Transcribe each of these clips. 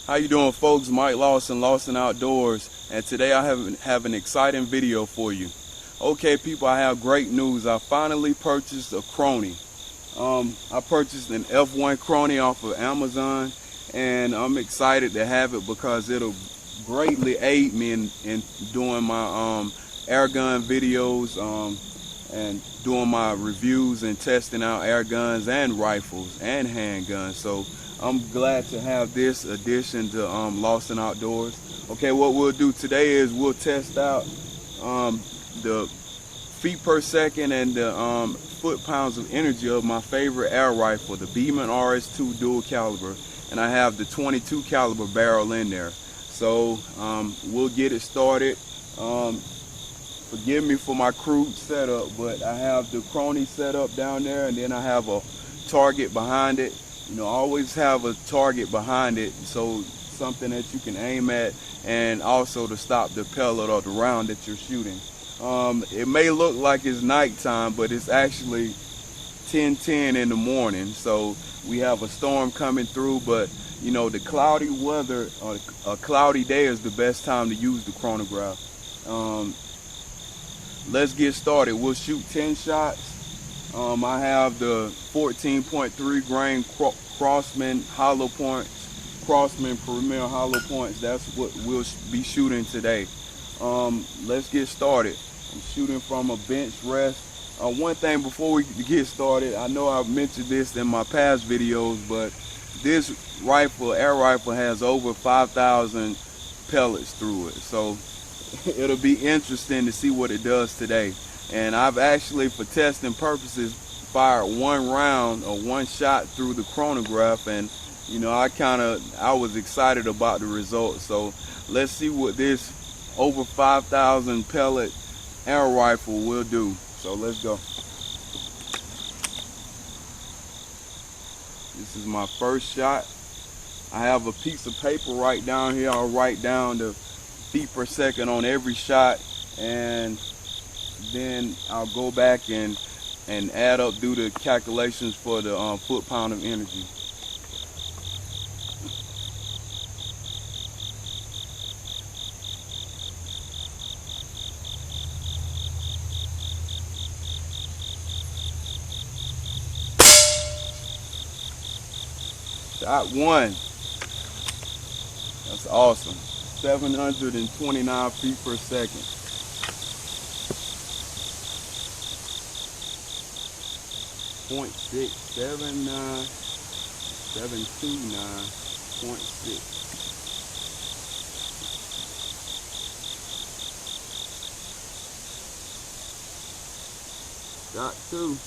How you doing, folks? Mike Lawson, Lawson Outdoors, and today I have an exciting video for you. Okay, people, I have great news. I finally purchased a Crony. I purchased an F1 Crony off of Amazon, and I'm excited to have it because it'll greatly aid me in doing my air gun videos and doing my reviews and testing out air guns and rifles and handguns. So I'm glad to have this addition to Lawson Outdoors. Okay, what we'll do today is we'll test out the feet per second and the foot-pounds of energy of my favorite air rifle, the Beeman Rs2 Dual Caliber, and I have the 22 caliber barrel in there. So we'll get it started. Forgive me for my crude setup, but I have the Crony set up down there, and then I have a target behind it. You know, always have a target behind it, so something that you can aim at, and also to stop the pellet or the round that you're shooting. It may look like it's nighttime, but it's actually 10:10 in the morning. So we have a storm coming through, but you know, the cloudy weather, a cloudy day is the best time to use the chronograph. Let's get started. We'll shoot 10 shots. I have the 14.3 grain Crossman hollow points, Crossman Premier hollow points. That's what we'll be shooting today. Let's get started. I'm shooting from a bench rest. One thing before we get started, I know I've mentioned this in my past videos, but this rifle, air rifle, has over 5,000 pellets through it. So it'll be interesting to see what it does today. And I've actually, for testing purposes, fired one round or one shot through the chronograph, and you know, I was excited about the results. So let's see what this over 5,000 pellet air rifle will do. So let's go. This is my first shot. I have a piece of paper right down here. I'll write down the feet per second on every shot, and then I'll go back and add up, do the calculations for the foot-pound of energy. Shot one. That's awesome. 729 feet per second. .679, 729.6. Shot two.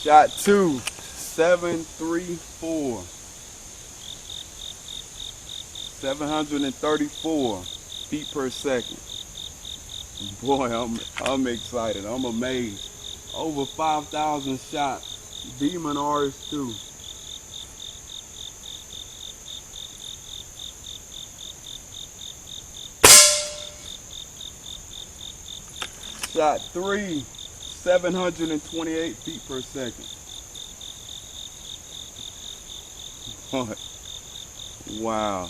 Shot two. 734. 734 feet per second. Boy, I'm excited. I'm amazed. Over 5,000 shots. Beeman Rs2. Shot three. 728 feet per second. Wow.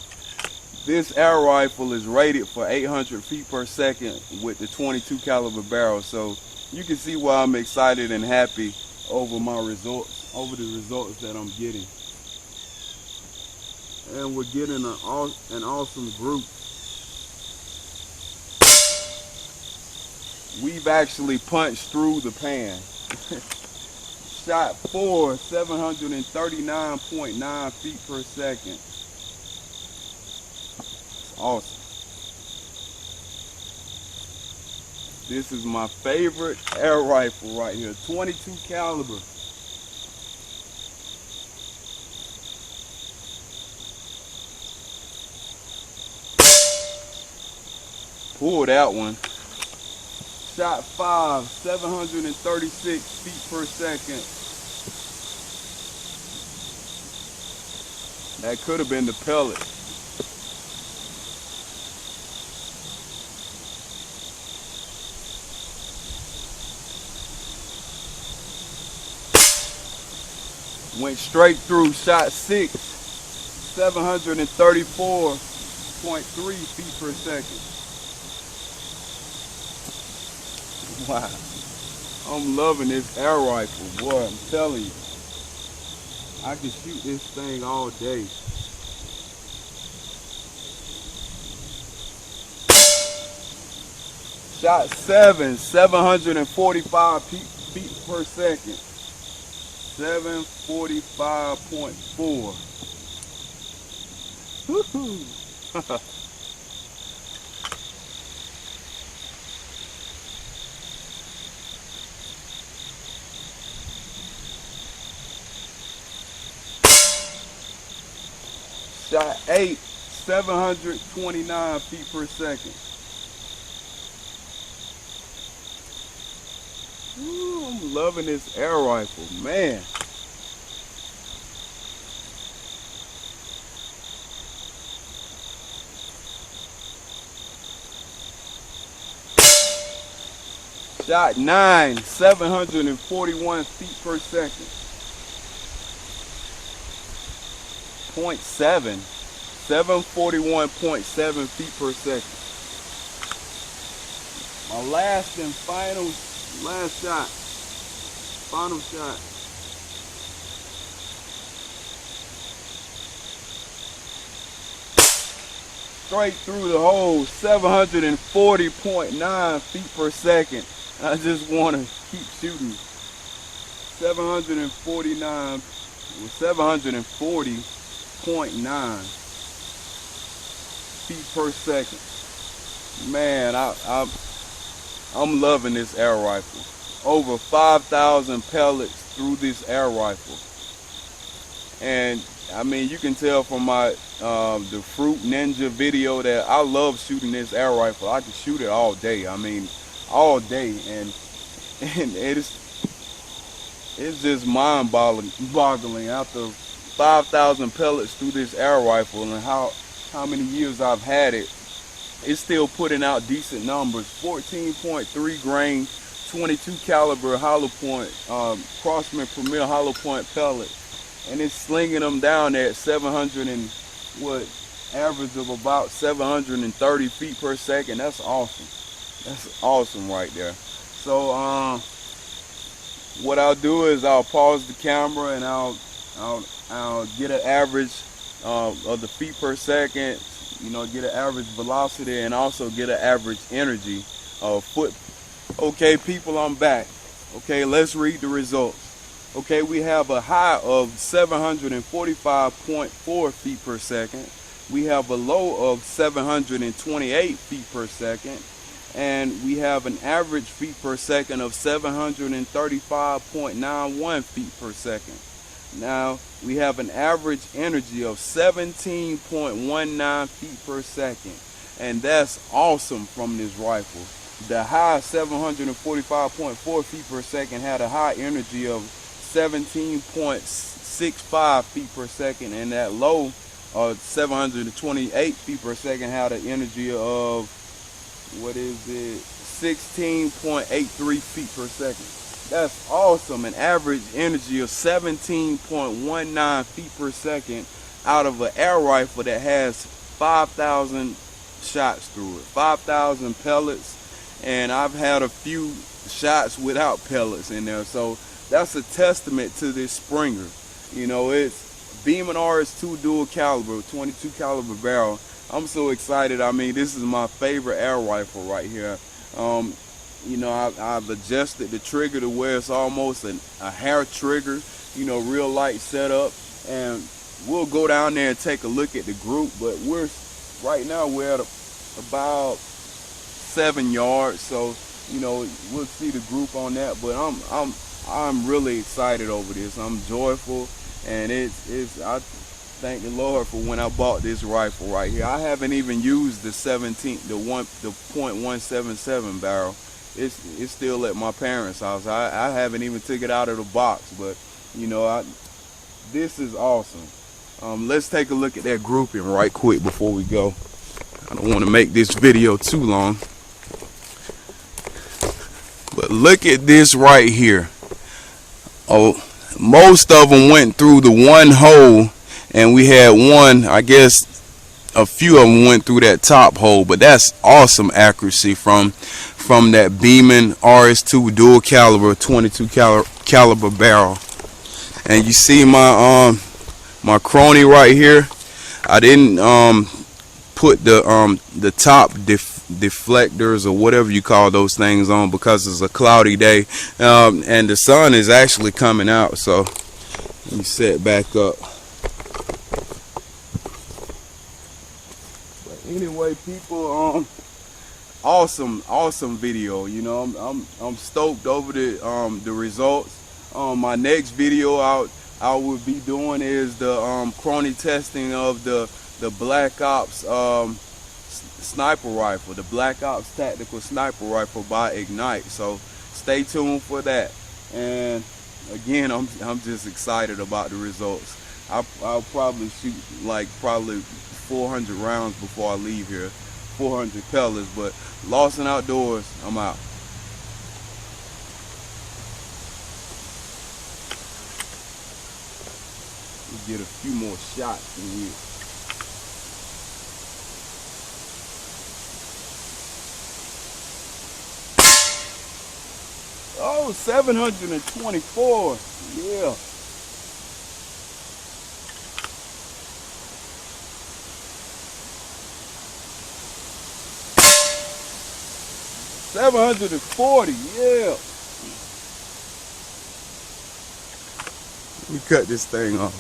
This air rifle is rated for 800 feet per second with the 22 caliber barrel, so you can see why I'm excited and happy over my results, over the results that I'm getting. And we're getting an awesome group. We've actually punched through the pan. Shot four, 739.9 feet per second. Awesome. This is my favorite air rifle right here, 22 caliber. Pull that one. Shot five, 736 feet per second. That could have been the pellet. Went straight through. Shot 6, 734.3 feet per second. Wow. I'm loving this air rifle, boy. I'm telling you. I can shoot this thing all day. Shot 7, 745 feet per second. 745.4. Woohoo! Shot 8, 729 feet per second. Ooh, I'm loving this air rifle, man. Shot 9, 741 feet per second. 0.7, 741.7 feet per second. My last and final shot. Final shot. Straight through the hole, 740.9 feet per second. I just want to keep shooting. 740.9 feet per second. Man, I'm loving this air rifle. Over 5,000 pellets through this air rifle. And I mean, you can tell from my the Fruit Ninja video that I love shooting this air rifle. I can shoot it all day. I mean, all day, and it's just mind-boggling after 5,000 pellets through this air rifle and how many years I've had it. It's still putting out decent numbers. 14.3 grain, 22 caliber hollow point, Crossman Premier hollow point pellet, and it's slinging them down at 700 and average of about 730 feet per second. That's awesome. That's awesome right there. So what I'll do is I'll pause the camera and I'll get an average of the feet per second, you know, get an average velocity and also get an average energy of foot. Okay, people, I'm back. Okay, let's read the results. Okay, we have a high of 745.4 feet per second. We have a low of 728 feet per second. And we have an average feet per second of 735.91 feet per second. Now, we have an average energy of 17.19 feet per second. And that's awesome from this rifle. The high 745.4 feet per second had a high energy of 17.65 feet per second, and that low 728 feet per second had an energy of 16.83 feet per second. That's awesome. An average energy of 17.19 feet per second out of an air rifle that has 5,000 shots through it, 5,000 pellets, and I've had a few shots without pellets in there. So that's a testament to this Springer. You know, it's Beeman Rs2 Dual Caliber, 22 caliber barrel. I'm so excited. I mean, this is my favorite air rifle right here. You know, I've adjusted the trigger to where it's almost a hair trigger, you know, real light setup. And we'll go down there and take a look at the group, but right now we're at about 7 yards. So, you know, we'll see the group on that, but I'm really excited over this. I'm joyful, and I thank the Lord for when I bought this rifle right here. I haven't even used the .177 barrel. It's still at my parents' house. I haven't even took it out of the box, but you know, this is awesome. Let's take a look at that grouping right quick before we go. I don't want to make this video too long, but look at this right here. Oh, most of them went through the one hole, and we had one, I guess a few of them went through that top hole. But that's awesome accuracy from that Beeman Rs2 Dual Caliber 22 caliber barrel. And you see my my Crony right here. I didn't put the top deflectors or whatever you call those things on because it's a cloudy day, and the sun is actually coming out. So let me set back up. But anyway, people, awesome video. You know, I'm stoked over the results. My next video I will be doing is the Crony testing of the Black Ops sniper rifle, the Black Ops tactical sniper rifle by Ignite. So stay tuned for that. And again, I'm just excited about the results. I'll probably shoot like 400 rounds before I leave here, 400 pellets. But Lawson Outdoors, I'm out. Get a few more shots in here. Oh, 724. Yeah. $740. Yeah. Let me cut this thing off.